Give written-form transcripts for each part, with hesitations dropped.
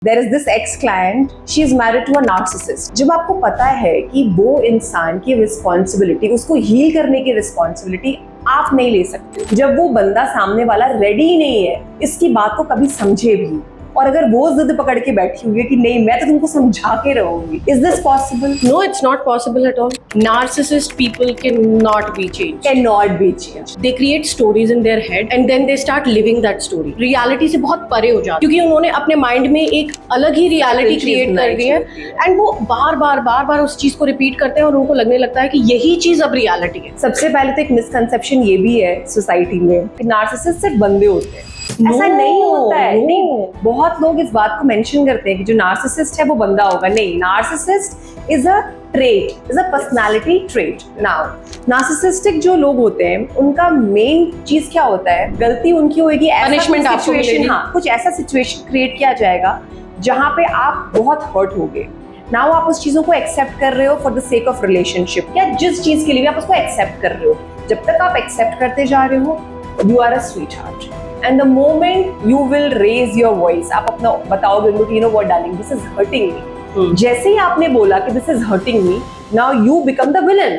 There is this ex-client, she is married to a narcissist. जब आपको पता है कि वो इंसान की रिस्पॉन्सिबिलिटी, उसको हील करने की रिस्पॉन्सिबिलिटी आप नहीं ले सकते, जब वो बंदा सामने वाला रेडी नहीं है इसकी बात को कभी समझे भी, और अगर वो जिद पकड़ के बैठी हुई है कि नहीं मैं तो तुमको समझा के रहूंगी, is this possible? No, it's not possible at all. Narcissist people cannot be changed. Cannot be changed. They create stories in their head and then they start living that story. Reality से बहुत परे हो जाते, क्योंकि उन्होंने अपने mind में एक अलग ही रियलिटी क्रिएट कर दी है एंड वो बार बार उस चीज को रिपीट करते हैं और उनको लगने लगता है कि यही चीज अब रियलिटी है। सबसे पहले तो एक मिसकंसेप्शन ये भी है सोसाइटी में कि नार्सिसिस्ट सिर्फ बंदे होते हैं। ऐसा नहीं होता है। नहीं, बहुत लोग इस बात को मेंशन करते हैं कि जो नार्सिसिस्ट है वो बंदा होगा। नहीं, narcissist is a trait, is a personality trait. Now narcissistic जो लोग होते हैं उनका मेन चीज क्या होता है, गलती उनकी होगी, पनिशमेंट सिचुएशन, हाँ कुछ ऐसा सिचुएशन क्रिएट किया जाएगा जहाँ पे आप बहुत हर्ट होगे। नाउ आप उस चीजों को एक्सेप्ट कर रहे हो for the sake of relationship, या जिस चीज के लिए भी आप उसको एक्सेप्ट कर रहे हो। जब तक आप एक्सेप्ट करते जा रहे हो, you are a sweetheart, and the moment you will raise your voice, आप अपना बताओगे उनको कि you know what darling, this is hurting me. जैसे ही आपने बोला कि this is hurting me, now you become the villain.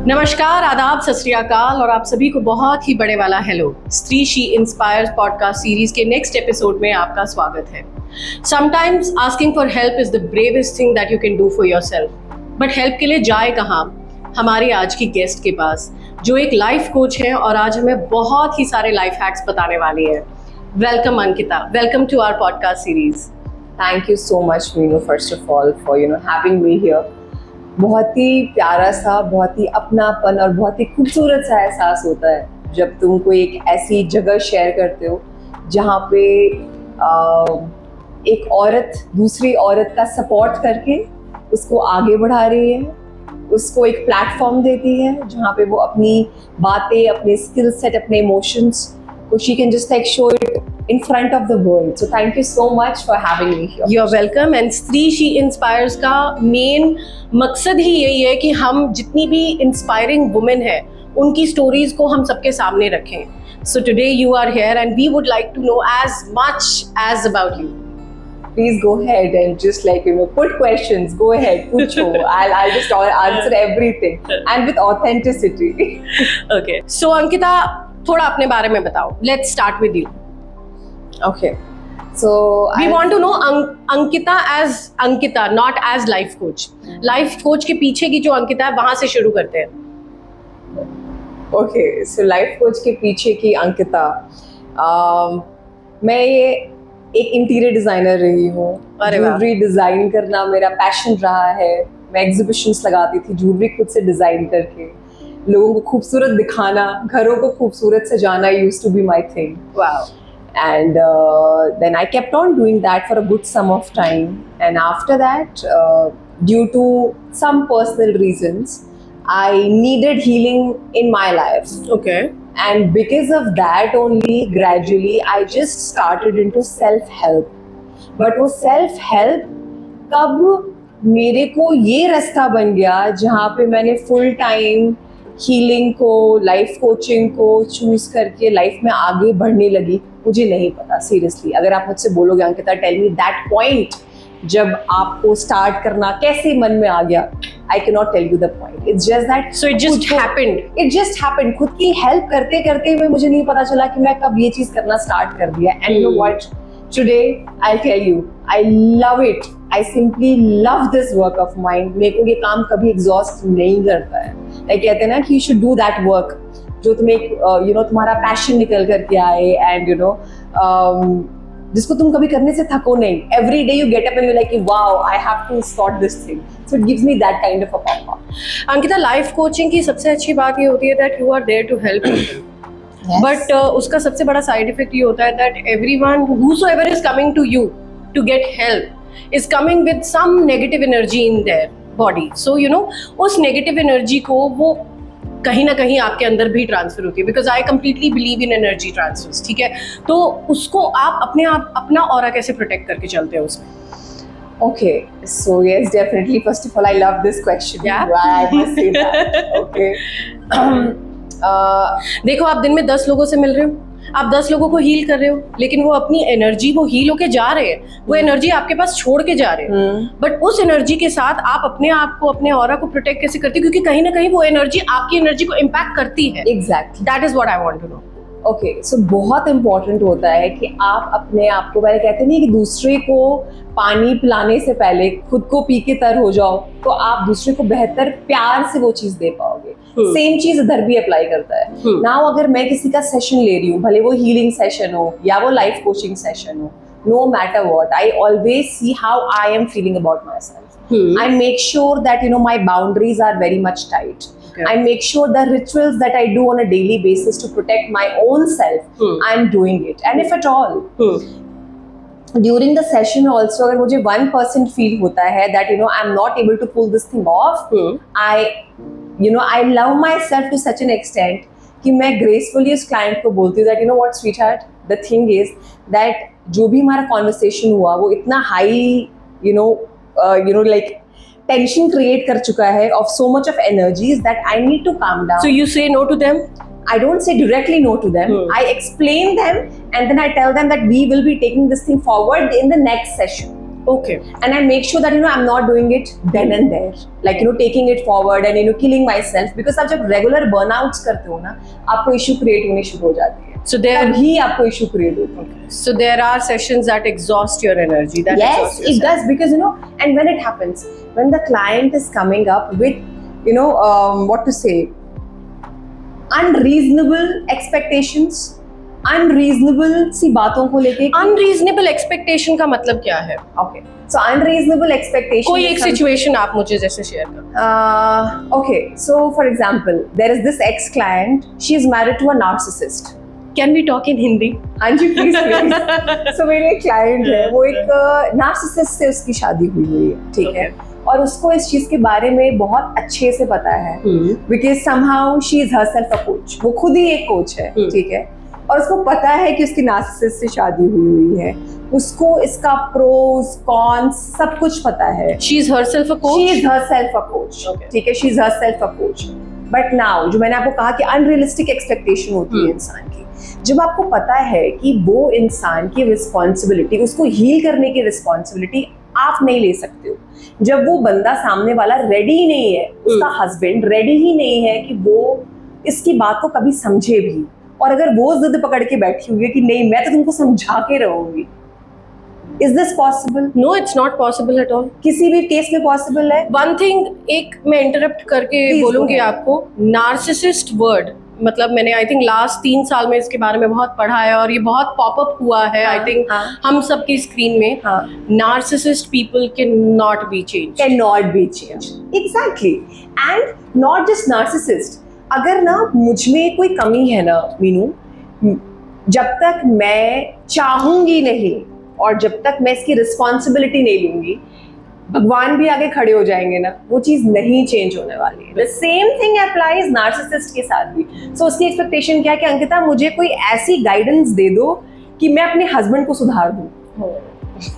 नमस्कार, आदाब, सत श्री अकाल और आप सभी को बहुत ही बड़े वाला हेलो। स्त्री शी इंस्पायर्स पॉडकास्ट सीरीज के नेक्स्ट एपिसोड में आपका स्वागत है। Sometimes asking for help is the bravest thing that you can do for yourself. But help के लिए जाए कहाँ? हमारी आज की गेस्ट के पास, जो एक लाइफ कोच है और आज हमें बहुत ही सारे लाइफ हैक्स बताने वाली है। Welcome Ankita, welcome to our podcast series. Thank you so much, Meenu, first of all, for having me here. बहुत ही प्यारा सा, बहुत ही अपनापन और बहुत ही खूबसूरत सा एहसास होता है जब तुम कोई एक ऐसी जगह शेयर करते हो जहाँ पे एक औरत दूसरी औरत का सपोर्ट करके उसको आगे बढ़ा रही है, उसको एक प्लेटफॉर्म देती है जहाँ पे वो अपनी बातें, अपने स्किल सेट, अपने इमोशंस को she can just like show it in front of the world. So thank you so much for having me here. You're welcome. And स्त्री शी इंस्पायर्स का मेन मकसद ही यही है कि हम जितनी भी इंस्पायरिंग वुमेन है उनकी स्टोरीज को हम सबके सामने रखें. So today you are here and we would like to know as much as about you. Please go ahead and just put questions. Go ahead, pucho. I'll just answer everything and with authenticity. Okay. So Ankita, थोड़ा अपने बारे में बताओ. Let's start with you. Okay. So we want to know Ankita as Ankita, not as life coach. Life coach के पीछे की जो अंकिता है वहाँ से शुरू करते हैं. Okay, so life coach के पीछे की अंकिता, मैं ये एक इंटीरियर डिजाइनर रही हूँ. ज्वेलरी डिजाइन करना मेरा पैशन रहा है. मैं एग्जीबिशंस लगाती थी ज्वेलरी खुद से डिजाइन करके, लोगों को खूबसूरत दिखाना, घरों को खूबसूरत सजाना used to be my thing. Wow. And then I kept on doing that for a good sum of time, and after that, due to some personal reasons, I needed healing in my life. Okay. And because of that only, gradually I just started into self-help. But वो self-help कब मेरे को ये रास्ता बन गया जहाँ पे मैंने full time हीलिंग को, लाइफ कोचिंग को चूज करके लाइफ में आगे बढ़ने लगी, मुझे नहीं पता सीरियसली. अगर आप मुझसे बोलोगे Ankita tell me that point जब आपको स्टार्ट करना कैसे मन में आ गया, I can not tell you the point. It's just that so it just happened. खुद की हेल्प करते करते हुए मुझे नहीं पता चला कि मैं कब ये चीज करना स्टार्ट कर दिया. And you know what, today I tell you I love it. I simply love this work of mind. मेरे को ये काम कभी एग्जॉस्ट नहीं करता है. कहते हैं ना कि you should do that work जो तुम्हें तुम्हारा पैशन निकल करके आए, एंड जिसको तुम कभी करने से थको नहीं. Every day you get up and you like wow I have to sort this thing. So it gives me that kind of a power. Ankita, life coaching की सबसे अच्छी बात ये होती है that you are there to help people, but उसका सबसे बड़ा साइड इफेक्ट ये होता है that everyone whosoever is coming to you to get help is coming with some negative energy in their body. So उस नेगेटिव एनर्जी को वो कहीं ना कहीं आपके अंदर भी ट्रांसफर होती है, because I completely believe in energy transfers. ठीक है, तो उसको आप अपना ऑरा कैसे प्रोटेक्ट करके चलते हो उसमें? Okay, so yes, definitely. First of all, I love this question. Yeah. I must say that. Okay. देखो, आप दिन में 10 लोगों से मिल रहे हो, आप 10 लोगों को हील कर रहे हो, लेकिन वो अपनी एनर्जी, वो हील होके जा रहे हैं, वो एनर्जी आपके पास छोड़ के जा रहे हैं, बट उस एनर्जी के साथ आप अपने आप को, अपने ऑरा को प्रोटेक्ट कैसे करते हो? क्योंकि कहीं ना कहीं वो एनर्जी आपकी एनर्जी को इम्पैक्ट करती है. Exactly. That is what I want to know. Okay, so बहुत इम्पोर्टेंट होता है कि आप अपने आप को, पहले कहते नहीं कि दूसरे को पानी पिलाने से पहले खुद को पी के तर हो जाओ, तो आप दूसरे को बेहतर प्यार से वो चीज दे पाओगे. सेम चीज इधर भी अप्लाई करता है. नाउ अगर मैं किसी का सेशन ले रही हूँ, भले वो हीलिंग सेशन हो या वो लाइफ कोचिंग सेशन हो, no matter what, I always see how I am feeling about myself. I make sure that my boundaries are very much tight. Okay. I make sure the rituals that I do on a daily basis to protect my own self, I'm doing it. And if at all, during the session also, अगर मुझे 1% feel होता है that I'm not able to pull this thing off, I love myself to such an extent कि मैं gracefully उस client को बोलती हूँ that what sweetheart, the thing is that जो भी हमारा conversation हुआ वो इतना high like tension create कर चुका है of so much of energies that I need to calm down. So you say no to them? I don't say directly no to them. I explain them and then I tell them that we will be taking this thing forward in the next session. Okay. And I make sure that I'm not doing it then and there, like taking it forward and killing myself, because आप जब regular burnouts करते हो ना, आपको issue create होने शुरू हो जाती है. So there तभी आपको issue create होता है. So there are sessions that exhaust your energy. That Yes, exhausts it yourself. does, because and when it happens, when the client is coming up with what to say, unreasonable expectations, unreasonable सी बातों को लेके. Unreasonable expectation का मतलब क्या है? Okay, so unreasonable expectation. कोई एक situation आप मुझे जैसे share करो. Okay, so for example, there is this ex-client. She is married to a narcissist. Can we talk in Hindi? हाँ जी, please please. So मेरे एक client है, वो एक narcissist से उसकी शादी हुई है, ठीक है, और उसको इस चीज के बारे में बहुत अच्छे से पता है, because somehow she is herself a coach. वो खुद ही एक कोच है, ठीक है, और उसको पता है कि उसकी नार्सिसिस्ट से शादी हुई है, उसको इसका प्रोस कॉन्स सब कुछ पता है. She is herself a coach? She is herself a coach. ठीक है, she is herself a coach. But now, जो मैंने आपको कहा कि अनरियलिस्टिक एक्सपेक्टेशन होती है इंसान की, जब आपको पता है कि वो इंसान की रिस्पॉन्सिबिलिटी, उसको हील करने की रिस्पॉन्सिबिलिटी आप नहीं ले सकते हो, जब वो बंदा सामने वाला रेडी ही नहीं है, उसका हस्बैंड रेडी ही नहीं है कि वो इसकी बात को कभी समझे भी, और अगर वो जिद पकड़ के बैठी हुई है कि नहीं मैं तो तुमको समझा के रहूंगी, is this possible? No, it's not possible at all. किसी भी केस में पॉसिबल है. वन थिंग, एक मैं इंटरप्ट करके बोलूंगी आपको, नार्सिसिस्ट वर्ड, मतलब मैंने आई थिंक लास्ट 3 साल में इसके बारे में बहुत पढ़ा है और ये बहुत पॉपअप हुआ है. आई थिंक हम सबकी स्क्रीन में. Narcissist people can not be change. Can not be change, exactly. And not just narcissist, अगर ना मुझ में कोई कमी है ना मीनू, जब तक मैं चाहूंगी नहीं और जब तक मैं इसकी रिस्पॉन्सिबिलिटी नहीं लूंगी, भगवान भी आगे खड़े हो जाएंगे ना, वो चीज नहीं चेंज होने वाली है. The same thing applies narcissist के साथ भी. सो उसकी एक्सपेक्टेशन क्या है कि अंकिता मुझे कोई ऐसी गाइडेंस दे दो कि मैं अपने हस्बैंड को सुधार दूं.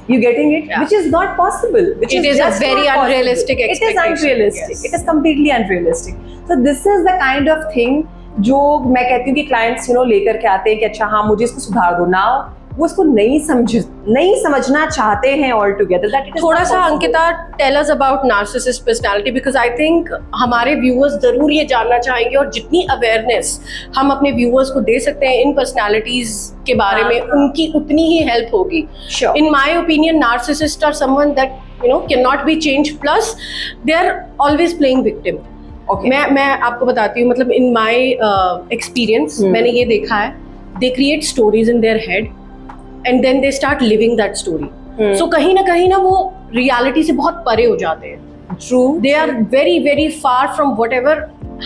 You getting it? Which is not possible. Which It is a very unrealistic expectation. It is unrealistic. Yes. It is completely unrealistic. So this is the kind of thing जो मैं कहती हूँ कि clients लेकर के आते हैं कि अच्छा हाँ मुझे इसको सुधार दो. Now वो इसको नहीं समझना चाहते हैं ऑल टुगेदर. थोड़ा सा Ankita tell us about narcissist personality, because I think हमारे व्यूअर्स जरूर ये जानना चाहेंगे, और जितनी अवेयरनेस हम अपने व्यूअर्स को दे सकते हैं इन पर्सनालिटीज के बारे में, उनकी उतनी ही हेल्प होगी. In my opinion narcissist are someone that can not be change, plus they are always playing victim. मैं आपको बताती हूँ, मतलब इन माय एक्सपीरियंस मैंने ये देखा है, they create stories in their head and then they start living that story. So कहीं ना वो reality से बहुत परे हो जाते हैं. True. They are very very far from whatever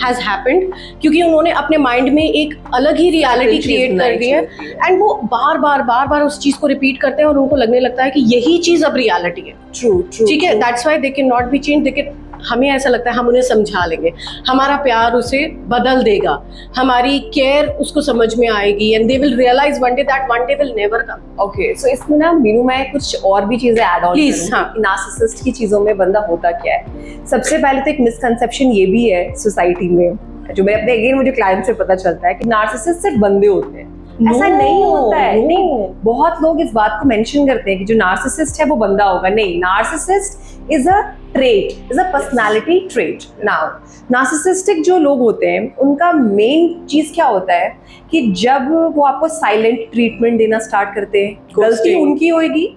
has happened, क्योंकि उन्होंने अपने mind में एक अलग ही reality create कर दी है, and वो बार उस चीज को repeat करते हैं और उनको लगने लगता है कि यही चीज अब reality है. True. ठीक है, that's why they cannot be changed. They can हमें ऐसा लगता है हम उन्हें समझा लेंगे, हमारा प्यार उसे बदल देगा, हमारी केयर उसको समझ में आएगी, and they will realise one day that one day will never come. Okay, so इसमें ना मीनू मैं कुछ और भी चीजें ऐड ऑन Please, हाँ। नार्सिसिस्ट की चीजों में बंदा होता क्या है। सबसे पहले तो एक मिसकंसेप्शन ये भी है सोसाइटी में, जो मैं अपने अगेन मुझे क्लाइंट से पता चलता है कि नार्सिसिस्ट सिर्फ बंदे होते हैं। ऐसा नहीं होता है। नहीं, बहुत लोग इस बात को मेंशन करते हैं कि जो नार्सिसिस्ट है वो बंदा होगा। नहीं, narcissist is a trait, is a personality trait. Now narcissistic जो लोग होते हैं उनका मेन चीज क्या होता है कि जब वो आपको साइलेंट ट्रीटमेंट देना स्टार्ट करते हैं, गलती उनकी होगी,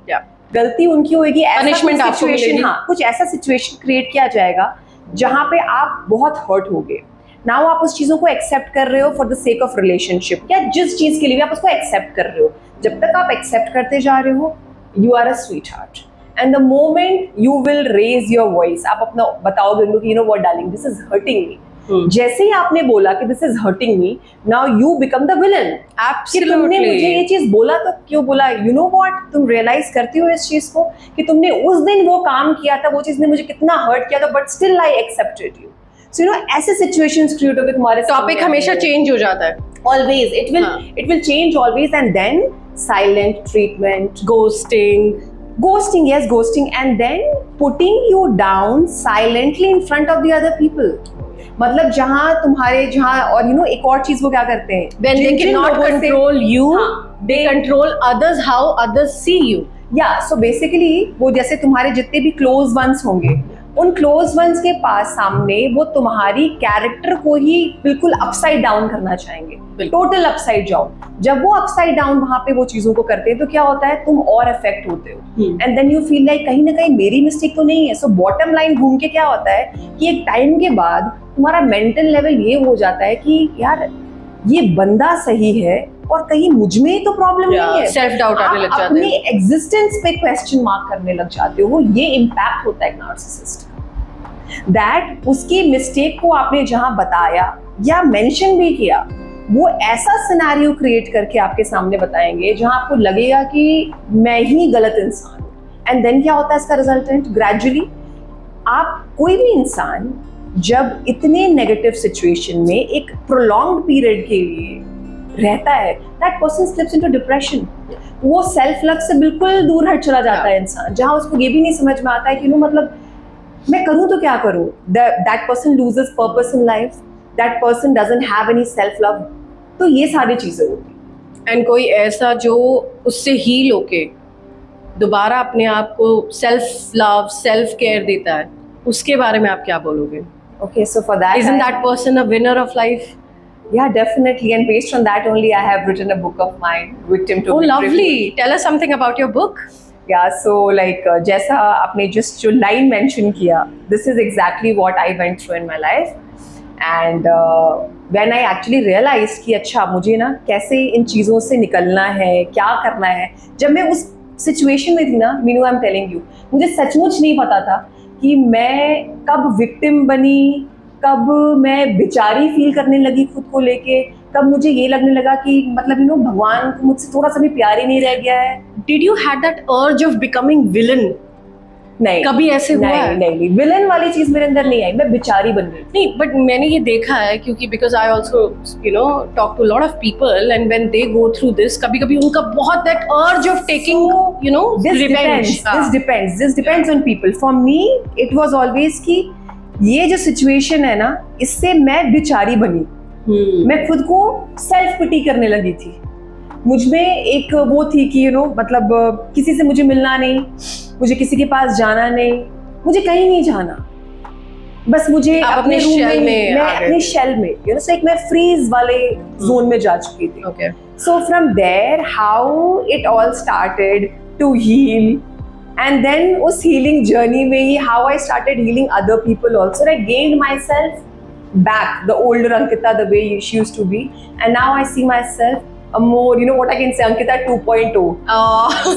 गलती उनकी होगी, Punishment आपको मिलेगी। हाँ, कुछ ऐसा सिचुएशन क्रिएट किया जाएगा जहाँ पे आप बहुत हर्ट होगे। नाउ आप उस चीजों को एक्सेप्ट कर रहे हो for the sake of relationship, या जिस चीज के लिए भी आप उसको एक्सेप्ट कर रहे हो। जब तक आप एक्सेप्ट करते जा रहे हो, you are a sweetheart, and the moment you will raise your voice, आप अपना बताओगे उनको कि you know what darling, this is hurting me. जैसे ही आपने बोला कि this is hurting me, now you become the villain. कि तुमने मुझे ये चीज बोला तो क्यों बोला, यू नो व्हाट, तुम रियलाइज करती हो इस चीज को कि तुमने उस दिन वो काम किया था, वो चीज ने मुझे कितना हर्ट किया था, but still I accepted you. So you know ऐसे सिचुएशंस क्रिएट होकर तुम्हारे टॉपिक हमेशा चेंज हो जाता है। Always, it will change always, and then silent treatment, ghosting, yes, ghosting, and then putting you down silently in front of the other people. मतलब जहाँ और you know एक और चीज वो क्या करते हैं, when they cannot control you, they control others, how others see you. Yeah, so basically वो जैसे तुम्हारे जितने भी क्लोज वंस होंगे, उन क्लोज वंस के पास सामने वो तुम्हारी कैरेक्टर को ही बिल्कुल अपसाइड डाउन करना चाहेंगे, टोटल अपसाइड डाउन। जब वो अपसाइड डाउन वहां पे वो चीजों को करते हैं तो क्या होता है, तुम और इफेक्ट होते हो, and then you feel like कहीं ना कहीं मेरी मिस्टेक तो नहीं है। सो बॉटम लाइन घूम के क्या होता है कि एक टाइम के बाद तुम्हारा मेंटल लेवल ये हो जाता है कि यार ये बंदा सही है और कहीं मुझ में ही तो प्रॉब्लम नहीं है। सेल्फ डाउट आने लग जाते हैं, अपनी एग्जिस्टेंस पे क्वेश्चन मार्क करने लग जाते हो। ये इम्पैक्ट होता है एक नार्सिसिस्ट का, दैट उसकी मिस्टेक को आपने जहां बताया या मेंशन भी किया, वो ऐसा सिनेरियो क्रिएट करके आपके सामने बताएंगे जहां आपको लगेगा कि मैं ही गलत इंसान हूं। एंड देन क्या होता है इसका रिजल्टेंट, ग्रेजुअली आप कोई भी इंसान जब इतने नेगेटिव सिचुएशन में एक प्रोलॉन्ग्ड पीरियड के लिए रहता है, that person slips into depression. वो सेल्फ लव से बिल्कुल दूर हट चला जाता है इंसान, जहां उसको ये भी नहीं समझ में आता है कि मतलब मैं करूं तो क्या करूं। That person loses purpose in life, that person doesn't have any self love. तो ये सारी चीजें होती। एंड कोई ऐसा जो उससे हील होके दोबारा अपने आप को सेल्फ लव, सेल्फ केयर देता है, उसके बारे में आप क्या बोलोगे? Okay, so for that, isn't that person a winner of life? Yeah, definitely. And based on that only, I have written a book of mine, Victim to Oh, Victory. lovely. Tell us something about your book. Yeah, so like जैसा आपने just जो line mention किया, this is exactly what I went through in my life. And when I actually realized कि अच्छा मुझे ना कैसे इन चीज़ों से निकलना है, क्या करना है, जब मैं उस सिचुएशन में थी ना, Meenu, I am telling you, मुझे सचमुच नहीं पता था कि मैं कब विक्टिम बनी, कब मैं बेचारी फील करने लगी खुद को लेके, कब मुझे ये लगने लगा कि मतलब भगवान को मुझसे थोड़ा सा भी प्यार ही नहीं रह गया है। Did you had that urge of becoming villain? नहीं, कभी ऐसे हुआ है? नहीं, विलन वाली चीज मेरे अंदर नहीं आई, मैं बेचारी बन गई। नहीं, बट मैंने ये देखा है क्योंकि because I also talk to lot of people, and when they go through this, कभी कभी उनका बहुत that urge of taking revenge. This depends on people. For me it was always कि ये जो सिचुएशन है ना, इससे मैं बेचारी बनी। मैं खुद को सेल्फ पिटी करने लगी थी। मुझ में एक वो थी कि मतलब किसी से मुझे मिलना नहीं, मुझे किसी के पास जाना नहीं, मुझे कहीं नहीं जाना, बस मुझे अपने रूम में, मैं अपने शेल में, सो एक मैं फ्रीज वाले जोन में जा चुकी थी। Okay. So from there, how it all started to heal, and then उस healing journey में ही how I started healing other people also. I gained myself back, the older Ankita, the way she used to be, and now I see myself a more, what I can say, Ankita 2.0. Oh. So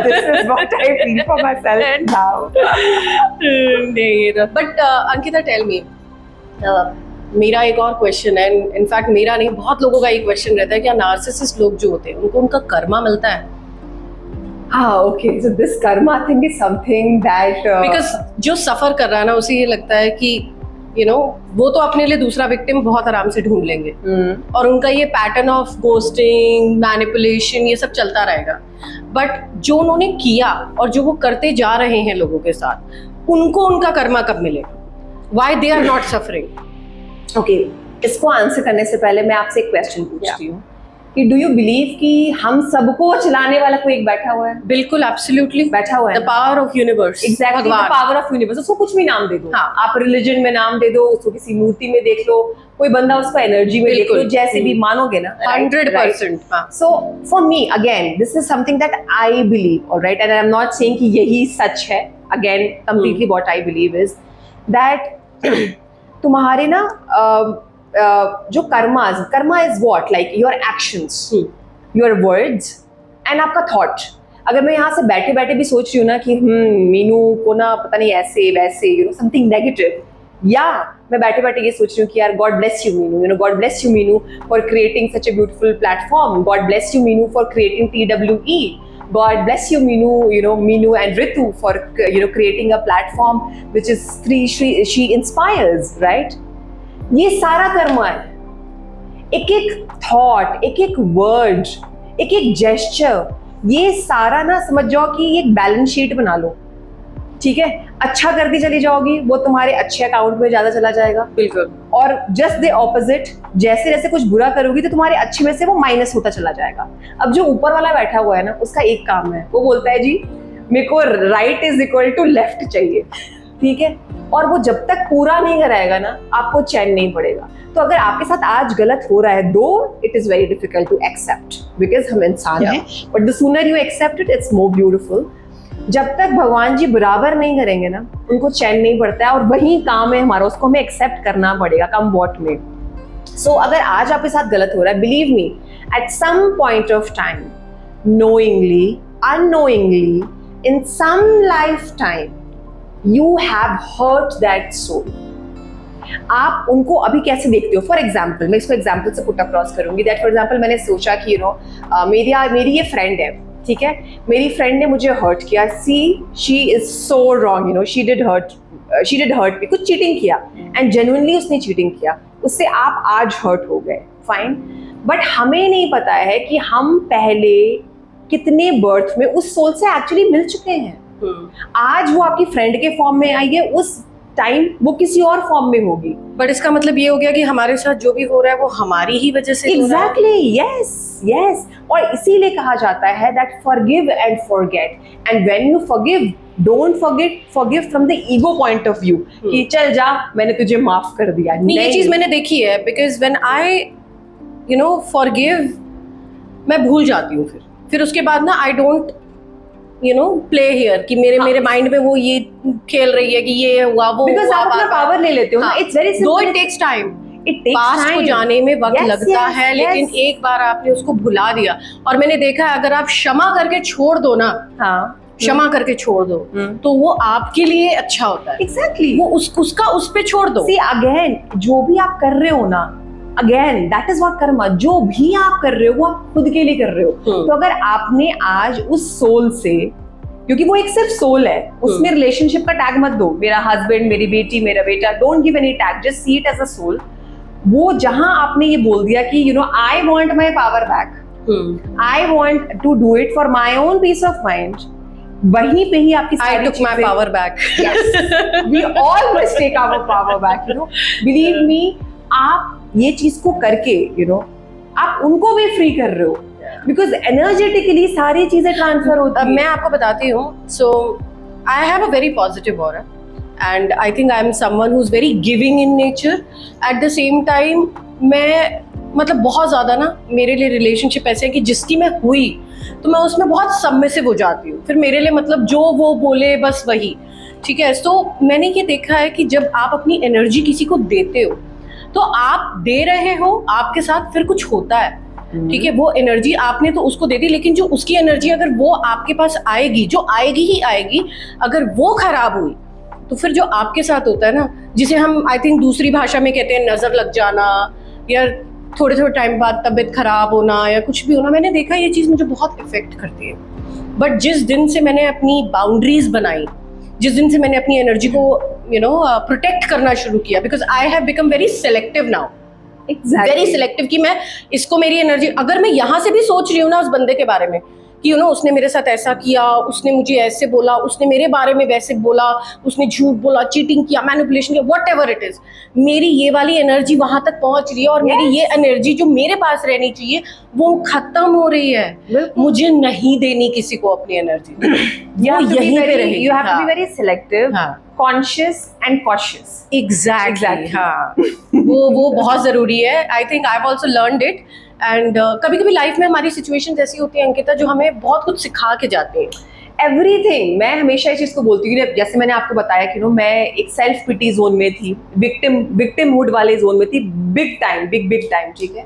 this is what I feel for myself now. But Ankita, tell me, मेरा एक और question है, in fact मेरा नहीं, बहुत लोगों का एक क्वेश्चन रहता है कि नार्सिसिस्ट लोग जो होते हैं उनको उनका कर्मा मिलता है? हाँ, okay, so this karma thing is something that because जो सफर कर रहा है ना उसे ये लगता है कि वो तो अपने लिए दूसरा विक्टिम बहुत आराम से ढूंढ लेंगे और उनका ये पैटर्न ऑफ गोस्टिंग मैनिपुलेशन ये सब चलता रहेगा। बट जो उन्होंने किया और जो वो करते जा रहे हैं लोगों के साथ, उनको उनका कर्मा कब मिलेगा? Why they are not suffering? Okay, इसको आंसर करने से पहले मैं आपसे एक क्वेश्चन पूछती हूँ कि डू यू बिलीव कि हम सबको चलाने वाला कोई एक बैठा हुआ है? बिल्कुल, एब्सोल्युटली बैठा हुआ है। The power of universe, exactly, the power of universe. उसको कुछ भी नाम दे दो। हाँ। आप रिलीजन में नाम दे दो, उसको किसी मूर्ति में देख लो, कोई बंदा उसको एनर्जी में देख लो, जैसे भी मानोगे ना, 100%। So for me again this is something that I believe, alright, and I am not saying कि यही सच है। Again completely what I believe is that तुम्हारे ना जो Karma is what, like your actions, your words and आपका thought. अगर मैं यहाँ से बैठे बैठे भी सोच रही हूँ ना कि मीनू को ना पता नहीं ऐसे वैसे समथिंग नेगेटिव, या मैं बैठे बैठे ये सोच रही हूँ कि यार God bless you Meenu, God bless you Meenu for creating such a beautiful platform, God bless you Meenu for creating TWE, God bless you Meenu, Meenu and Ritu for creating a platform which is she inspires, right? ये सारा कर्मा है। एक एक thought, एक एक word, एक एक gesture, ये सारा ना समझ जाओ कि एक बैलेंस शीट बना लो, ठीक है? अच्छा करती चली जाओगी, वो तुम्हारे अच्छे अकाउंट में ज्यादा चला जाएगा। बिल्कुल। और जस्ट द ऑपोजिट, जैसे जैसे कुछ बुरा करोगी तो तुम्हारे अच्छे में से वो माइनस होता चला जाएगा। अब जो ऊपर वाला बैठा हुआ है ना, उसका एक काम है, वो बोलता है जी मेरे को right is equal to left चाहिए, ठीक है? और वो जब तक पूरा नहीं कराएगा ना, आपको चैन नहीं पड़ेगा। तो अगर आपके साथ आज गलत हो रहा है, though it is very difficult to accept because हम इंसान हैं, but the sooner you accept it, it's more beautiful. जब तक भगवान जी बराबर नहीं करेंगे ना, उनको चैन नहीं पड़ता है, और वही काम है हमारा, उसको हमें एक्सेप्ट करना पड़ेगा कम वॉट में। सो अगर आज आपके साथ गलत हो रहा है, believe me, at some point of time, knowingly, unknowingly, in some lifetime, you have hurt that soul. आप उनको अभी कैसे देखते हो? फॉर एग्जाम्पल, मैं इसको एग्जाम्पल से पुट अक्रॉस करूंगी दैट फॉर एग्जाम्पल मैंने सोचा कि मेरी ये फ्रेंड है, ठीक है? मेरी फ्रेंड ने मुझे हर्ट किया, she is so wrong, she did hurt me, कुछ चीटिंग किया, एंड जेन्युइनली उसने चीटिंग किया, उससे आप आज हर्ट हो गए, फाइन। बट हमें नहीं पता है कि हम पहले कितने बर्थ में उस सोल से एक्चुअली मिल चुके हैं। आज वो आपकी फ्रेंड के फॉर्म में आई है, उस टाइम वो किसी और फॉर्म में होगी। बट इसका मतलब ये हो गया कि हमारे साथ जो भी हो रहा है वो हमारी ही वजह से एग्जैक्टली, यस। और इसीलिए कहा जाता है that forgive and forget, and when you forgive, don't forgive from the ego point of view कि चल जा मैंने तुझे माफ कर दिया। नहीं, ये चीज मैंने देखी है, बिकॉज व्हेन आई फॉरगिव, मैं भूल जाती हूँ, फिर उसके बाद ना आई डोंट प्ले हियर कि मेरे माइंड में वो ये खेल रही है कि ये हुआ वो, बिकॉज़ आप अपना पावर ले लेते हो ना। It's very simple, it takes time, past को जाने में वक्त लगता है, लेकिन एक बार आपने उसको भुला दिया। और मैंने देखा है अगर आप क्षमा करके छोड़ दो ना, क्षमा करके छोड़ दो, तो वो आपके लिए अच्छा होता है। एग्जैक्टली, वो उसका उस पे छोड़ दो। सी अगेन, जो भी आप कर रहे हो ना, again that is what Karma, जो भी आप कर रहे हो वो आप खुद के लिए कर रहे हो। तो अगर आपने आज उस सोल से, क्योंकि वो एक सिर्फ सोल है, उसमें रिलेशनशिप का टैग मत दो, मेरा हस्बैंड, मेरी बेटी, मेरा बेटा, don't give any tag, just see it as a soul. वो जहां आपने ये बोल दिया कि I want my power back, I want to do it for my own peace of mind, वहीं पे ही आपकी I took my power back. Yes, we all must take our power back. Believe me, आप ये चीज को करके आप उनको भी फ्री कर रहे हो, बिकॉज एनर्जेटिकली सारी चीजें ट्रांसफर होती है। मैं आपको बताती हूँ, so I have a very positive aura, and I think I am someone who is very giving in nature. At the same time मैं मतलब बहुत ज़्यादा ना, मेरे लिए रिलेशनशिप ऐसे है कि जिसकी मैं हुई तो मैं उसमें बहुत सबमिसिव हो जाती हूँ, फिर मेरे लिए मतलब जो वो बोले बस वही, ठीक है? सो मैंने ये देखा है कि जब आप अपनी एनर्जी किसी को देते हो तो आप दे रहे हो, आपके साथ फिर कुछ होता है, ठीक है? वो एनर्जी आपने तो उसको दे दी, लेकिन जो उसकी एनर्जी अगर वो आपके पास आएगी, जो आएगी ही आएगी, अगर वो खराब हुई तो फिर जो आपके साथ होता है ना, जिसे हम आई थिंक दूसरी भाषा में कहते हैं नजर लग जाना, या थोड़े टाइम बाद तबीयत खराब होना या कुछ भी होना, मैंने देखा ये चीज़ मुझे बहुत इफेक्ट करती है। बट जिस दिन से मैंने अपनी बाउंड्रीज बनाई, जिस दिन से मैंने अपनी एनर्जी को प्रोटेक्ट करना शुरू किया, because I have become very selective now, very selective, कि मैं इसको मेरी एनर्जी, अगर मैं यहाँ से भी सोच रही हूँ ना उस बंदे के बारे में कि उसने मेरे साथ ऐसा किया, उसने मुझे ऐसे बोला, उसने मेरे बारे में वैसे बोला, उसने झूठ बोला, चीटिंग किया, मैनिपुलेशन किया, वट एवर इट इज, मेरी ये वाली एनर्जी वहां तक पहुंच रही है और मेरी ये एनर्जी जो मेरे पास रहनी चाहिए वो खत्म हो रही है। मुझे नहीं देनी किसी को अपनी एनर्जी, यहीं पे रहेगी। You have to be very selective, conscious and cautious. Exactly. हाँ, वो बहुत जरूरी है। आई think I have also learned it, and कभी कभी लाइफ में हमारी सिचुएशंस ऐसी होती हैं अंकिता जो हमें बहुत कुछ सिखा के जाती हैं। एवरीथिंग, मैं हमेशा इस चीज को बोलती हूँ, जैसे मैंने आपको बताया कि मैं एक सेल्फ पिटी जोन में थी, विक्टिमहुड वाले जोन में थी, बिग टाइम, ठीक है।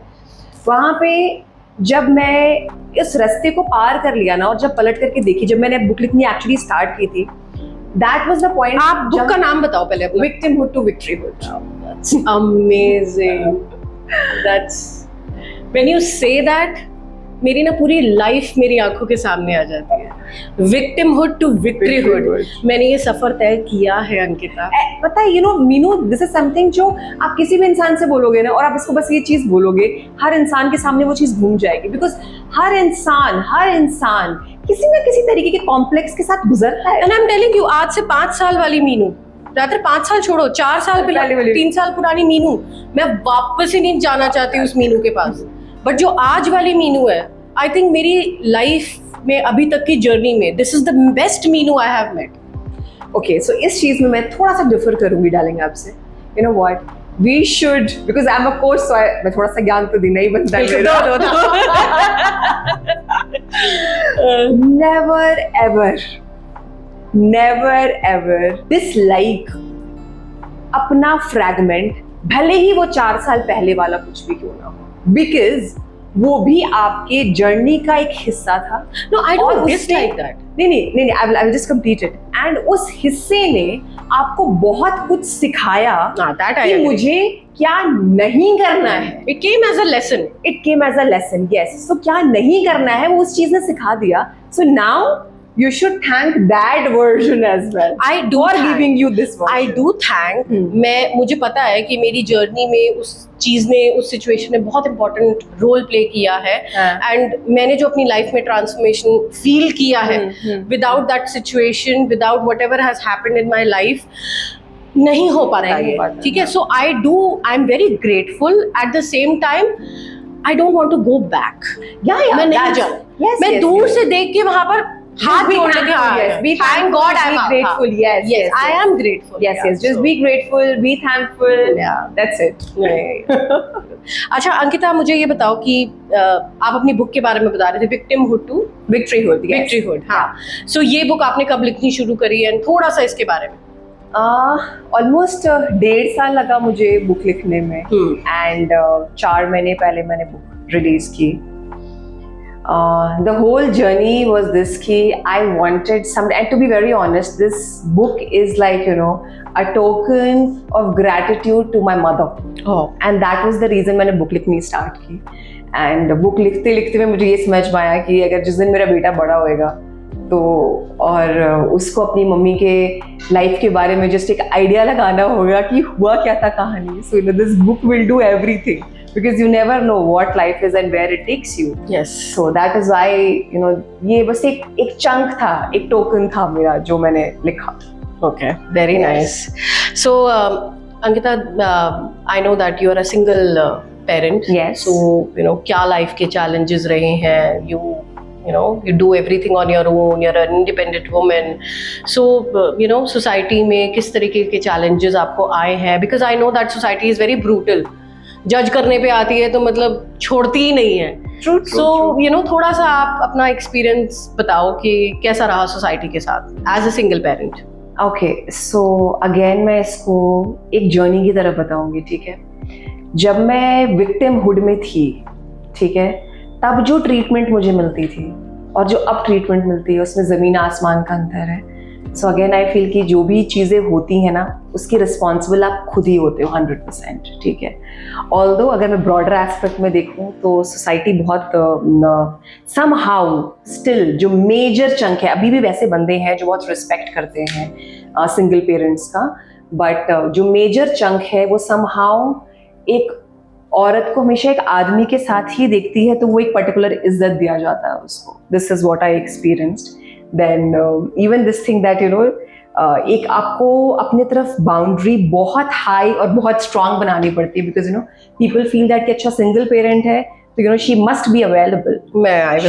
वहाँ पे जब मैं इस रास्ते को पार कर लिया ना, और जब पलट करके देखी, जब मैंने बुक लिखनी एक्चुअली स्टार्ट की थी, दैट वाज द पॉइंट। आप बुक का नाम बताओ पहले अपना। Victimhood to victoryhood. That's amazing. That's when you say that, मेरी ना पूरी लाइफ मेरी आंखों के सामने आ जाती है। विक्टिमहुड टू विक्ट्रीहुड, मैंने ये सफर तय किया है अंकिता। पता है मीनू, दिस इज समथिंग जो आप किसी भी इंसान से बोलोगे ना, और आप इसको बस ये चीज बोलोगे, हर इंसान के सामने वो चीज घूम जाएगी, बिकॉज हर इंसान किसी ना किसी तरीके के कॉम्प्लेक्स के साथ गुजरता है। And I am telling you, आज से 5 साल वाली मीनू, रात 5 साल छोड़ो, 4 साल पहले, 3 साल पुरानी मीनू, मैं वापस ही नहीं जाना चाहती उस मीनू के पास। बट जो आज वाली मीनू है, आई थिंक मेरी लाइफ में अभी तक की जर्नी में this is the best Meenu I have met. Okay, so इस चीज में मैं थोड़ा सा डिफर करूंगी डार्लिंग आपसे। You know what, we should, because I am a coach, so मैं थोड़ा सा ज्ञान तो देना ही बनता है मेरा। never ever dislike अपना फ्रैगमेंट, भले ही वो 4 साल पहले वाला कुछ भी क्यों ना हो, बिकॉज वो भी आपके जर्नी का एक हिस्सा था। No, I don't dislike that. नहीं, I will just complete it. And उस हिस्से ने आपको बहुत कुछ सिखाया कि मुझे क्या नहीं करना है। It came as a lesson. Yes. So क्या नहीं करना है वो उस चीज ने सिखा दिया। So now you should thank that version as well. I do for giving you this version. I do thank. मुझे पता है कि मेरी जर्नी में उस चीज ने, उस सिचुएशन ने बहुत इंपॉर्टेंट रोल प्ले किया है, एंड मैंने जो अपनी लाइफ में ट्रांसफॉर्मेशन फील किया है, without that situation, without whatever has happened in my life, नहीं हो पाता ये, ठीक है। So I am very grateful, at the same time I don't want to go back. मैं नहीं जाऊँ, मैं दूर से देख के वहां पर हाथ जोड़ने के, thank God I'm grateful. Yes, I am grateful. Yes, just be grateful, be thankful. Yeah, that's it. अच्छा अंकिता, मुझे ये बताओ कि आप अपनी बुक के बारे में बता रहे थे, विक्टिमहुड टू विक्ट्रीहुड। हाँ, सो ये बुक आपने कब लिखनी शुरू करी, एंड थोड़ा सा इसके बारे में। ऑलमोस्ट 1.5 साल लगा मुझे बुक लिखने में, एंड 4 महीने पहले मैंने बुक रिलीज की। The whole journey was this कि I wanted some, and to be very honest, this book is like, a token of gratitude to my mother. Oh. And that was the reason मैंने book लिखनी start की। And book लिखते लिखते में मुझे ये समझ में आया कि अगर जिस दिन मेरा बेटा बड़ा होएगा तो, और उसको अपनी मम्मी के लाइफ के बारे में जस्ट एक आइडिया लगाना होगा कि हुआ क्या था कहानी, so this book will do everything, because you never know what life is and where it takes you. Yes. So that is why ये बस एक चंक था, एक टोकन था मेरा जो मैंने लिखा। Okay, very nice. So Ankita, I know that you are a single parent. Yes. So क्या life के challenges रहे हैं, you do everything on your own, you're an independent woman. So society में किस तरीके के challenges आपको आए हैं, because I know that society is very brutal. जज करने पे आती है तो मतलब छोड़ती ही नहीं है। सो थोड़ा सा आप अपना एक्सपीरियंस बताओ कि कैसा रहा सोसाइटी के साथ as a single parent. Okay, so again मैं इसको एक जर्नी की तरह बताऊंगी, ठीक है। जब मैं विक्टिमहुड में थी, ठीक है, तब जो ट्रीटमेंट मुझे मिलती थी और जो अब ट्रीटमेंट मिलती है उसमें ज़मीन आसमान का अंतर है। सो अगेन आई फील कि जो भी चीज़ें होती हैं ना, उसकी रिस्पॉन्सिबल आप खुद ही होते हो 100%, ठीक है। ऑल्दो अगर मैं ब्रॉडर एस्पेक्ट में देखूँ तो सोसाइटी बहुत सम हाउ स्टिल जो मेजर चंक है, अभी भी वैसे बंदे हैं जो बहुत रिस्पेक्ट करते हैं सिंगल पेरेंट्स का, बट जो मेजर चंक है वो सम हाउ एक औरत को हमेशा एक आदमी के साथ ही देखती है, तो वो एक पर्टिकुलर इज्जत दिया जाता है उसको। This is what I experienced. Then even this thing that एक आपको अपनी तरफ बाउंड्री बहुत हाई और बहुत स्ट्रांग बनानी पड़ती है, बिकॉज पीपल फील दैट कि अच्छा सिंगल पेरेंट है तो she must be available,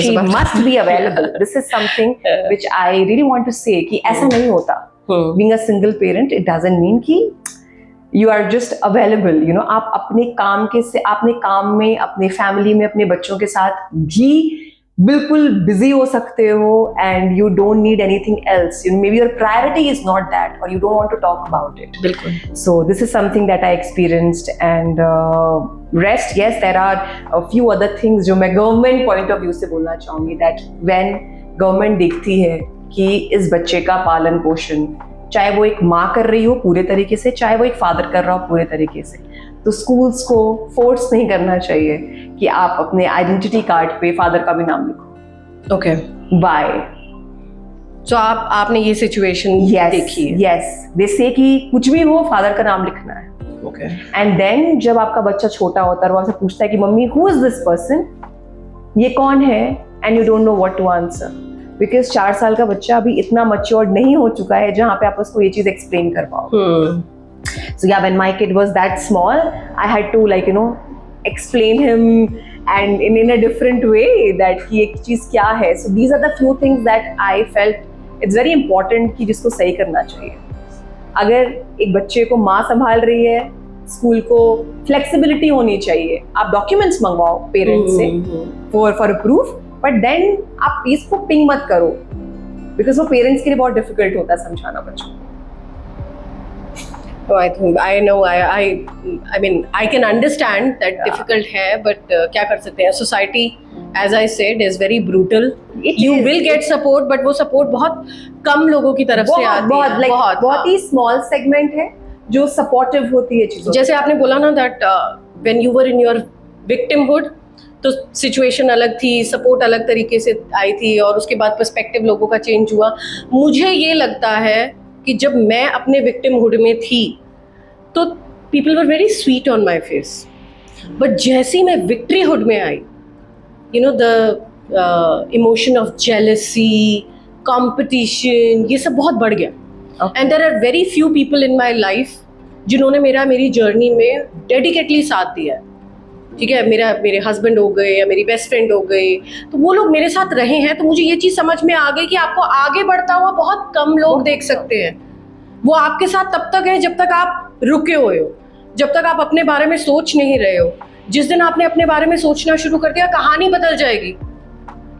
she must be available. This is something which I really want to say कि ऐसा नहीं होता। Being a single parent it doesn't mean कि यू आर जस्ट अवेलेबल, आप अपने काम में, अपने फैमिली में, अपने बच्चों के साथ भी बिल्कुल बिजी हो सकते हो, and you don't need anything else. Maybe your priority is not that, और you don't want to talk about it. बिल्कुल। So this is something that I experienced, and rest yes there are a few other things जो मैं government point of view से बोलना चाहूंगी, that when government देखती है कि इस बच्चे का पालन पोषण, चाहे वो एक माँ कर रही हो पूरे तरीके से, चाहे वो एक फादर कर रहा हो पूरे तरीके से, तो स्कूल्स को फोर्स नहीं करना चाहिए कि आप अपने आइडेंटिटी कार्ड पे फादर का भी नाम लिखो। Okay, bye. सो आपने ये सिचुएशन देखी है? यस, दे से कि कुछ भी हो फादर का नाम लिखना है। ओके। एंड देन जब आपका बच्चा छोटा होता है और वो आपसे पूछता है कि mummy who is this person, ये कौन है, and you don't know what to answer, because 4 साल का बच्चा अभी इतना मैच्योर्ड नहीं हो चुका है जहाँ पे आप उसको ये चीज एक्सप्लेन कर पाओ। So yeah, when my kid was that small, I had to explain him and in a different way that कि एक चीज क्या है। So these are the few things that I felt it's very important कि जिसको सही करना चाहिए। अगर एक बच्चे को माँ संभाल रही है, स्कूल को फ्लेक्सिबिलिटी होनी चाहिए। आप डॉक्यूमेंट्स मंगवाओ पेरेंट्स से फॉर प्रूफ, बट देन आप प्लीज को पिंग मत करो, बिकॉज वो पेरेंट्स के लिए बहुत डिफिकल्ट होता है समझाना बच्चों को। I think I know. I mean I can understand that difficult है, but क्या कर सकते हैं? Society, as I said, is very brutal. You will get support, but वो support बहुत कम लोगों की तरफ से आती है। बहुत ही small segment है जो supportive होती है चीजों। जैसे आपने बोला ना that when you were in your victimhood, तो सिचुएशन अलग थी, सपोर्ट अलग तरीके से आई थी, और उसके बाद पर्सपेक्टिव लोगों का चेंज हुआ। मुझे ये लगता है कि जब मैं अपने विक्टिमहुड में थी तो people were very sweet on my face, but जैसे ही मैं विक्ट्रीहुड में आई, the emotion of jealousy, competition, ये सब बहुत बढ़ गया। And there are very few people in my life जिन्होंने मेरी जर्नी में डेडिकेटली साथ दिया है। ठीक है, मेरे हस्बैंड हो गए या मेरी बेस्ट फ्रेंड हो गई, तो वो लोग मेरे साथ रहे हैं, तो मुझे ये चीज़ समझ में आ गई कि आपको आगे बढ़ता हुआ बहुत कम लोग देख सकते हैं। वो आपके साथ तब तक है जब तक आप रुके हुए हो, जब तक आप अपने बारे में सोच नहीं रहे हो। जिस दिन आपने अपने बारे में सोचना शुरू कर दिया, कहानी बदल जाएगी,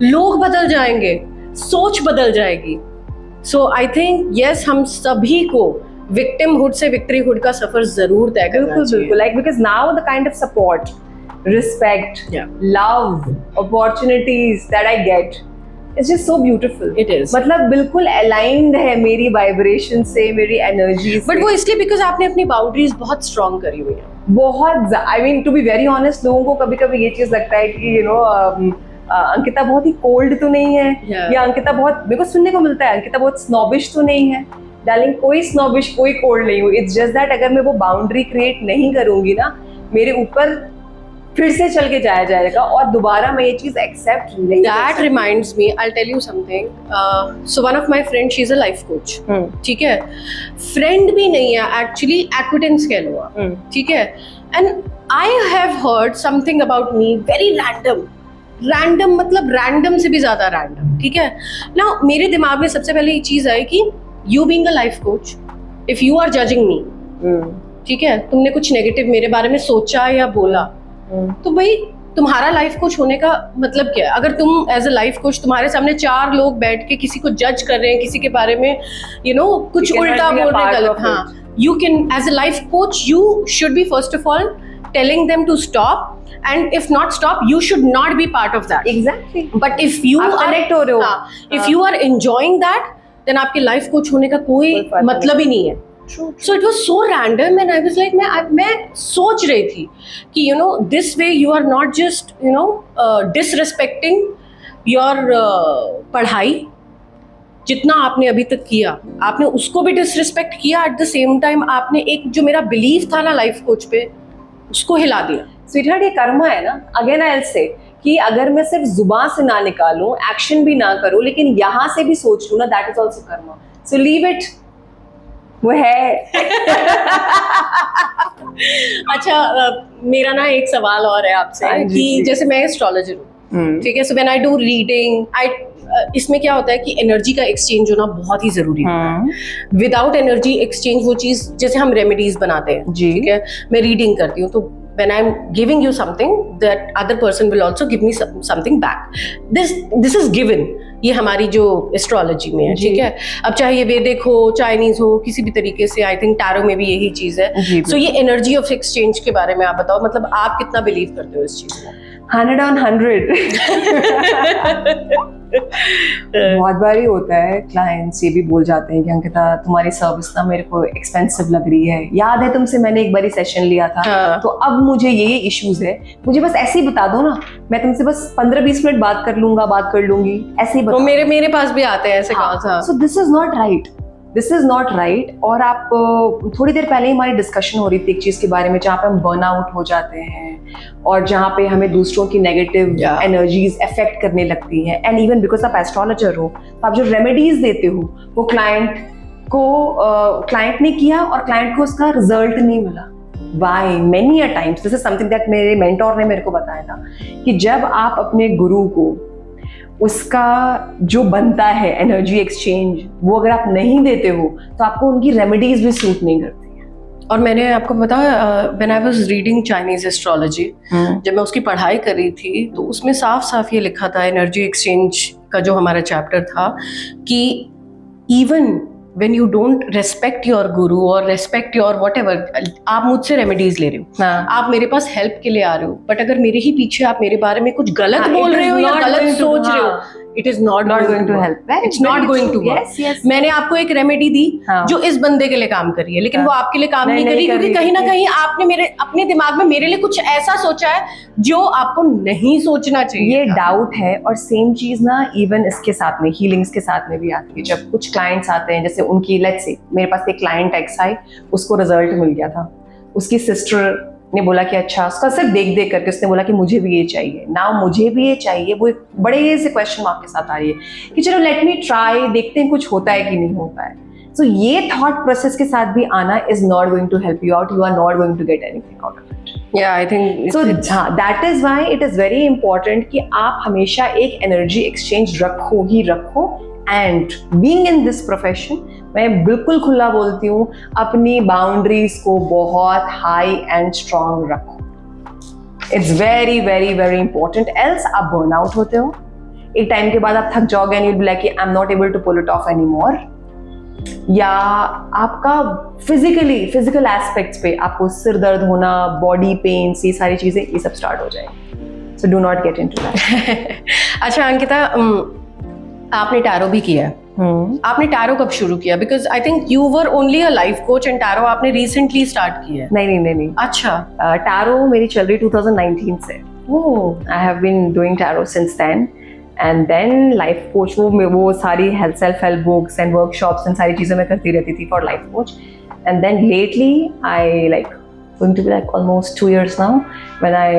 लोग बदल जाएंगे, सोच बदल जाएगी। सो आई थिंक यस, हम सभी को विक्टिमहुड से विक्ट्रीहुड का सफर जरूर तय करना चाहिए। बिल्कुल, like because now the kind of support, respect, love, opportunities that I get, it's just so beautiful. It is. मतलब बिल्कुल aligned है मेरी vibration से, मेरी energy से। But वो इसलिए because आपने अपनी boundaries बहुत strong करी हुई हैं। बहुत, I mean to be very honest, लोगों को कभी-कभी ये चीज लगता है कि अंकिता बहुत ही cold तो नहीं है, या अंकिता बहुत, मेरे को सुनने को मिलता है अंकिता बहुत snobbish तो नहीं है। डार्लिंग, कोई snobbish, कोई cold नहीं हूँ। It's just that अगर मैं वो boundary create नहीं करूँगी ना, मेरे ऊपर फिर से चल के जाया जाएगा और दोबारा मैं ये चीज एक्सेप्ट नहीं। That reminds me, I'll tell you something. So one of my friends, she's a life coach. ठीक है, फ्रेंड भी नहीं है एक्चुअली, एक्विटेंस कह लो आप, ठीक है। And I have heard something about me very random, मतलब रैंडम से भी ज्यादा रैंडम, ठीक है ना। मेरे दिमाग में सबसे पहले ये चीज आई कि you being a life coach, if you are judging me, ठीक है, तुमने कुछ नेगेटिव मेरे बारे में सोचा या बोला, तो भाई तुम्हारा लाइफ कोच होने का मतलब क्या है? अगर तुम एज अ लाइफ कोच, तुम्हारे सामने 4 लोग बैठ के किसी को जज कर रहे हैं, किसी के बारे में कुछ उल्टा बोल रहे हैं, गलत, हाँ, you can as a life coach, you should be first of all telling them to stop, and if not stop, you should not be part of that. Exactly. But if you connect हो रहे हो, if you are enjoying that, then आपके life coach होने का कोई फर्क मतलब ही नहीं है. So it was so random and I was like मैं सोच रही थी कि you know this way you are not just you know disrespecting your पढ़ाई जितना आपने अभी तक किया, आपने उसको भी डिसरिस्पेक्ट किया, एट द सेम टाइम आपने एक जो मेरा बिलीव था ना लाइफ कोच पे उसको हिला दिया. स्वीटहार्ट, ये कर्मा है ना. अगेन आई विल से कि अगर मैं सिर्फ जुबान से ना निकालूं, एक्शन भी ना करूं, लेकिन यहाँ से भी सोच लूं ना, that is also Karma. So leave it. वो है. अच्छा, मेरा ना एक सवाल और है आपसे कि जैसे मैं एस्ट्रोलॉजर हूँ, ठीक है, so when I do reading इसमें क्या होता है कि एनर्जी का एक्सचेंज होना बहुत ही जरूरी होता है. विदाउट एनर्जी एक्सचेंज वो चीज, जैसे हम रेमेडीज बनाते हैं, ठीक है, मैं रीडिंग करती हूँ, तो when I'm giving you something, that other person will also give me something back. This is given. ये हमारी जो एस्ट्रोलॉजी में है, ठीक है. अब चाहे ये वैदिक हो, चाइनीज हो, किसी भी तरीके से, आई थिंक टैरो में भी यही चीज है. सो ये एनर्जी ऑफ एक्सचेंज के बारे में आप बताओ, मतलब आप कितना बिलीव करते हो इस चीज में? 100 on 100. बहुत बार ही होता है, क्लाइंट्स ये भी बोल जाते हैं कि अंकिता तुम्हारी सर्विस ना मेरे को एक्सपेंसिव लग रही है. याद है तुमसे मैंने एक बारी सेशन लिया था, तो अब मुझे ये इश्यूज है, मुझे बस ऐसे ही बता दो ना, मैं तुमसे बस 15-20 मिनट बात कर लूंगी, ऐसे ही बताओ. मेरे पास भी आते हैं ऐसे कहा था. सो this is not right. This is not right. और आप थोड़ी देर पहले ही हमारी डिस्कशन हो रही थी एक चीज के बारे में, जहाँ पे हम बर्न आउट हो जाते हैं और जहाँ पे हमें दूसरों की नेगेटिव एनर्जीज अफेक्ट करने लगती हैं. एंड इवन बिकॉज आप एस्ट्रोलॉजर हो, तो आप जो रेमेडीज देते हो वो क्लाइंट ने किया और क्लाइंट को उसका रिजल्ट नहीं मिला. Why? Many a times, this is something that मेरे मेंटोर ने मेरे को बताया था कि जब आप अपने गुरु को उसका जो बनता है एनर्जी एक्सचेंज, वो अगर आप नहीं देते हो तो आपको उनकी रेमेडीज भी सूट नहीं करती. और मैंने आपको बताया, when I was reading Chinese astrology, जब मैं उसकी पढ़ाई कर रही थी, तो उसमें साफ साफ ये लिखा था, एनर्जी एक्सचेंज का जो हमारा चैप्टर था, कि even when you don't respect your guru or respect your whatever, आप मुझसे रेमेडीज ले रहे हो, आप मेरे पास हेल्प के लिए आ रहे हो, बट अगर मेरे ही पीछे आप मेरे बारे में कुछ गलत बोल रहे हो या गलत सोच रहे हो, it is not going to help. It's not going to work. मैंने आपको एक रेमेडी दी जो इस बंदे के लिए काम कर रही है, लेकिन वो आपके लिए काम नहीं करी, क्योंकि कहीं ना कहीं आपने मेरे अपने दिमाग में मेरे लिए कुछ ऐसा सोचा है जो आपको नहीं सोचना चाहिए. ये डाउट है. और सेम चीज ना इवन इसके साथ में, हीलिंग्स के साथ में भी आती है. जब कुछ क्लाइंट्स आते हैं, जैसे उनकी, लेट्स से मेरे पास एक क्लाइंट एक्स आई, उसको रिजल्ट मिल गया था, उसकी सिस्टर ने बोला कि अच्छा, उसका सिर्फ देख करके उसने बोला कि मुझे भी ये चाहिए ना, मुझे भी ये चाहिए. वो एक बड़े से क्वेश्चन मार्क के साथ आ रही है कि चलो लेट मी ट्राई, देखते हैं कुछ होता है कि नहीं होता है. सो ये थॉट प्रोसेस के साथ भी आना is not going to help you out. You are not going to get anything out of it. Yeah, I think so that is why it is very important कि आप हमेशा एक एनर्जी एक्सचेंज रखो ही रखो. And being in this profession, मैं बिल्कुल खुला बोलती हूँ, अपनी बाउंड्रीज को बहुत हाई एंड स्ट्रांग रखो. It's very very very important. Else आप बर्न आउट होते हो, एक टाइम के बाद आप थक जाओगे and you will be like कि I am not able to pull it off any more. या आपका फिजिकल एस्पेक्ट्स पे आपको सिर दर्द होना, बॉडी पेन्स, ये सारी चीजें, ये सब स्टार्ट हो जाएंगी. So do not get into that. अच्छा अंकिता, आपने टैरो भी किया है. आपने टैरो कब शुरू किया? Because I think you were only a life coach and tarot आपने रिसेंटली स्टार्ट किया है. नहीं. अच्छा. टैरो मेरी चल रही 2019 से. I have been doing tarot since then. And then life coach, वो सारी self help books and workshops and सारी चीज़ें मैं करती रहती थी for life coach. And then lately I like going to be like almost 2 years now when I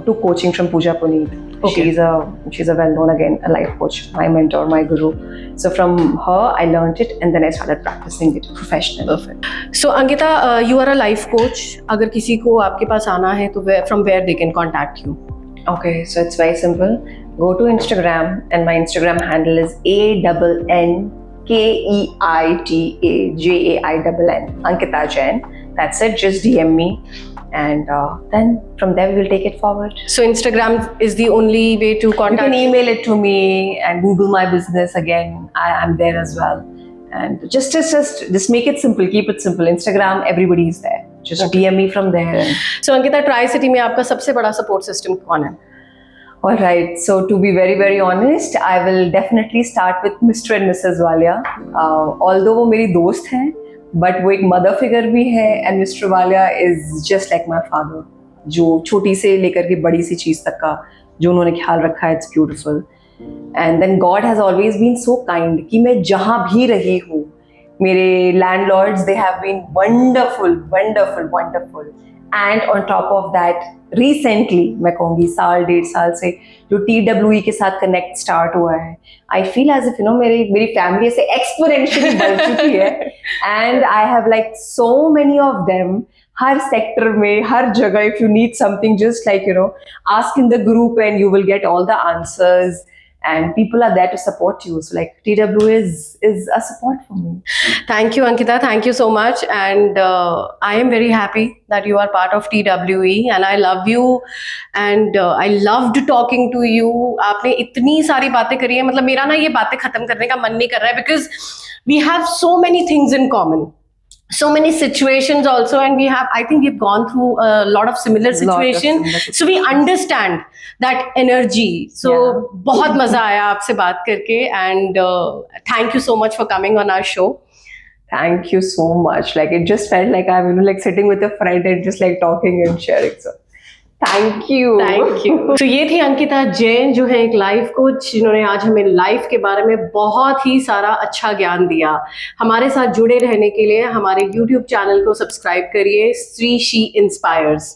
took coaching from Pooja Puneet. Okay. She's a well-known, again, a life coach, my mentor, my guru. So from her I learned it and then I started practicing it professionally. Perfect. So Ankita, you are a life coach. अगर किसी को आपके पास आना है तो from where they can contact you? Okay, so it's very simple. Go to Instagram and my Instagram handle is ANNKEITAJAINN, Ankita Jain. That's it. Just DM me, and then from there we will take it forward. So Instagram is the only way to contact. You can email it to me and Google my business again. I am there as well. And just make it simple. Keep it simple. Instagram, everybody is there. Just DM me from there. So Ankita, Tri-City में आपका सबसे बड़ा support system कौन है? All right. So to be very very honest, I will definitely start with Mr. and Mrs. Walia. Although वो मेरी दोस्त हैं, but वो एक mother figure भी है, and Mr. Walia is just like my father. जो छोटी से लेकर के बड़ी सी चीज़ तक का जो उन्होंने ख्याल रखा है, it's beautiful. And then God has always been so kind कि मैं जहाँ भी रही हूँ, मेरे landlords they have been wonderful, wonderful, wonderful. And on top of that recently मैं कहूँगी साल 1.5 साल से जो TWE के साथ कनेक्ट स्टार्ट हुआ है, I feel as if you know मेरी फैमिली ऐसे एक्सपोनेंशियली बढ़ चुकी है and I have like so many of them हर सेक्टर में हर जगह. If you need something just like you know ask in the group and you will get all the answers. And people are there to support you. So like TWE is a support for me. Thank you, Ankita. Thank you so much. And I am very happy that you are part of TWE and I love you and I loved talking to you. आपने इतनी सारी बातें करी है, मतलब मेरा ना ये बातें खत्म करने का मन नहीं कर रहा है because we have so many things in common. So many situations also, and I think we've gone through a lot of similar situations, so we understand that energy. So बहुत मजा आया आपसे बात करके and thank you so much for coming on our show. Thank you so much. Like it just felt like I'm like sitting with a friend and just like talking and sharing. So thank you. तो ये थी अंकिता जैन जो है एक life coach जिन्होंने आज हमें life के बारे में बहुत ही सारा अच्छा ज्ञान दिया. हमारे साथ जुड़े रहने के लिए हमारे YouTube चैनल को सब्सक्राइब करिए, स्त्री शी इंस्पायर्स.